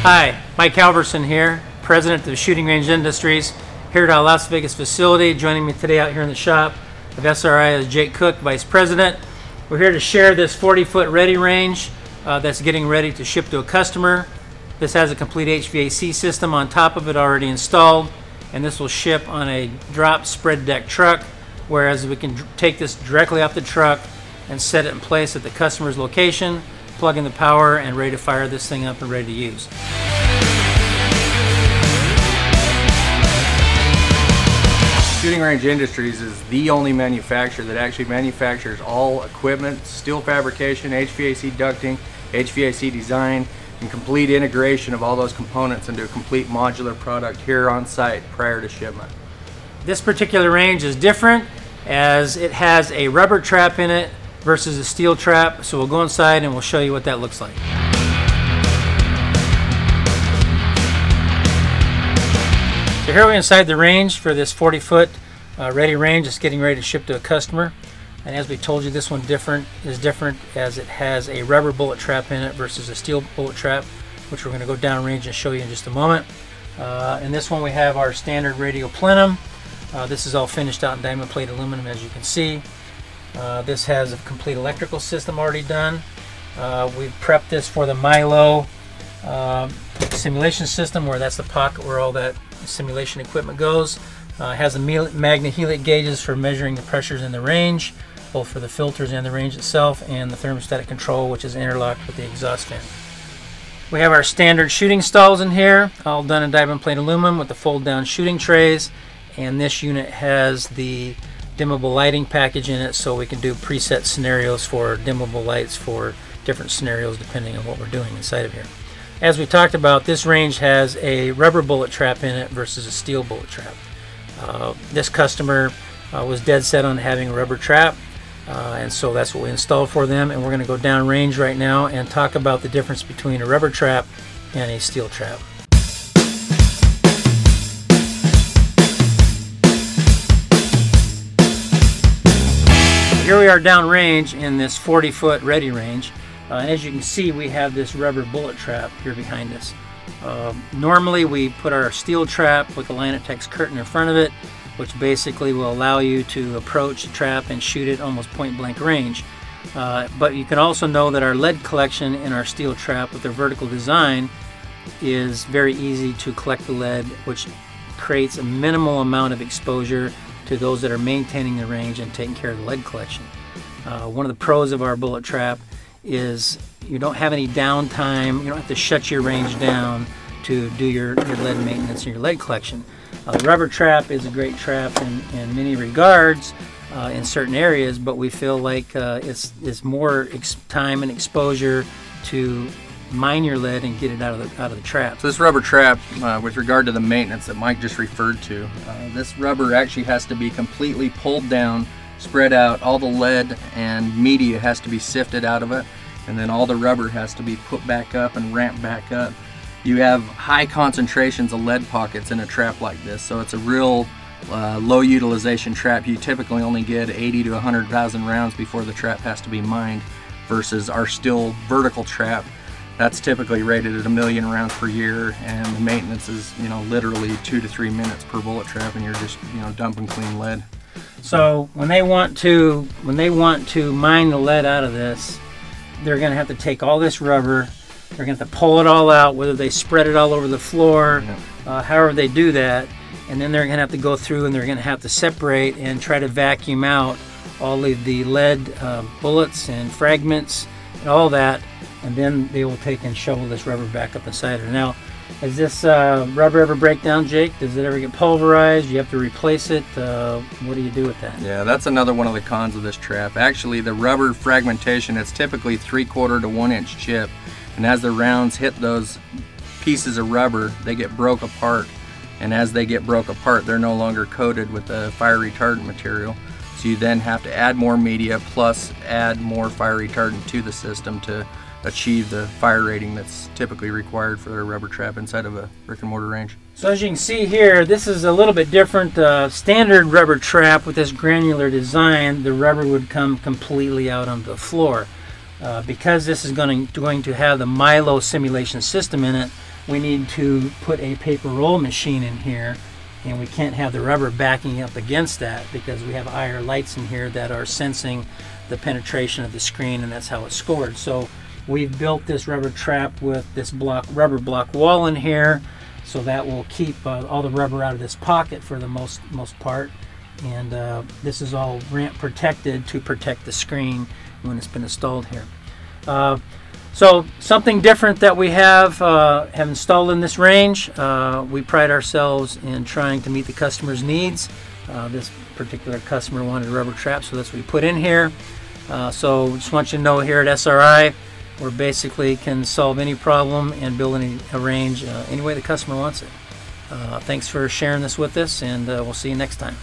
Hi, Mike Halverson here, President of Shooting Range Industries, here at our Las Vegas facility. Joining me today out here in the shop of SRI is Jake Cook, Vice President. We're here to share this 40-foot ready range that's getting ready to ship to a customer. This has a complete HVAC system on top of it already installed, and this will ship on a drop spread deck truck, whereas we can take this directly off the truck and set it in place at the customer's location, plug in the power, and ready to fire this thing up and ready to use. Shooting Range Industries is the only manufacturer that actually manufactures all equipment, steel fabrication, HVAC ducting, HVAC design, and complete integration of all those components into a complete modular product here on site prior to shipment. This particular range is different as it has a rubber trap in it versus a steel trap, so we'll go inside and we'll show you what that looks like. So here we're inside the range for this 40-foot ready range. It's getting ready to ship to a customer. And as we told you, this one is different as it has a rubber bullet trap in it versus a steel bullet trap, which we're going to go down range and show you in just a moment. In this one we have our standard radial plenum. This is all finished out in diamond plate aluminum, as you can see. This has a complete electrical system already done. We've prepped this for the MILO simulation system, where that's the pocket where all that simulation equipment goes. It has the magnehelic gauges for measuring the pressures in the range, both for the filters and the range itself, and the thermostatic control, which is interlocked with the exhaust fan. We have our standard shooting stalls in here, all done in diamond plate aluminum with the fold down shooting trays, and this unit has the dimmable lighting package in it, so we can do preset scenarios for dimmable lights for different scenarios depending on what we're doing inside of here. As we talked about, this range has a rubber bullet trap in it versus a steel bullet trap. This customer was dead set on having a rubber trap, and so that's what we installed for them, and we're going to go down range right now and talk about the difference between a rubber trap and a steel trap. Here we are down range in this 40-foot ready range. And as you can see, we have this rubber bullet trap here behind us. Normally we put our steel trap with a Linotex curtain in front of it, which basically will allow you to approach the trap and shoot it almost point blank range. But you can also know that our lead collection in our steel trap with their vertical design is very easy to collect the lead, which creates a minimal amount of exposure to those that are maintaining the range and taking care of the lead collection. One of the pros of our bullet trap is you don't have any downtime. You don't have to shut your range down to do your lead maintenance and your lead collection. The rubber trap is a great trap in many regards in certain areas, but we feel like it's more time and exposure to mine your lead and get it out of the trap. So this rubber trap, with regard to the maintenance that Mike just referred to, this rubber actually has to be completely pulled down, spread out. All the lead and media has to be sifted out of it, and then all the rubber has to be put back up and ramped back up. You have high concentrations of lead pockets in a trap like this, so it's a real low utilization trap. You typically only get 80 to 100,000 rounds before the trap has to be mined, versus our steel vertical trap. That's typically rated at 1 million rounds per year, and the maintenance is, literally 2 to 3 minutes per bullet trap, and you're just, dumping clean lead. So when they want to mine the lead out of this, they're going to have to take all this rubber, they're going to have to pull it all out, whether they spread it all over the floor, however they do that, and then they're going to have to go through and they're going to have to separate and try to vacuum out all of the lead bullets and fragments and all that, and then they will take and shovel this rubber back up inside it. Now, does this rubber ever break down, Jake? Does it ever get pulverized? You have to replace it? What do you do with that? Yeah, that's another one of the cons of this trap. Actually, the rubber fragmentation, it's typically 3/4 to 1 inch chip, and as the rounds hit those pieces of rubber, they get broke apart, and as they get broke apart, they're no longer coated with the fire retardant material. So you then have to add more media plus add more fire retardant to the system to achieve the fire rating that's typically required for a rubber trap inside of a brick and mortar range. So as you can see here, this is a little bit different. Standard rubber trap with this granular design, the rubber would come completely out onto the floor. Because this is going to have the MILO simulation system in it, we need to put a paper roll machine in here, and we can't have the rubber backing up against that because we have IR lights in here that are sensing the penetration of the screen, and that's how it's scored. So we've built this rubber trap with this rubber block wall in here, so that will keep all the rubber out of this pocket for the most part. And this is all ramp protected to protect the screen when it's been installed here. So something different that we have installed in this range. We pride ourselves in trying to meet the customer's needs. This particular customer wanted a rubber trap, so that's what we put in here. So just want you to know, here at SRI, we basically can solve any problem and build a range any way the customer wants it. Thanks for sharing this with us, and we'll see you next time.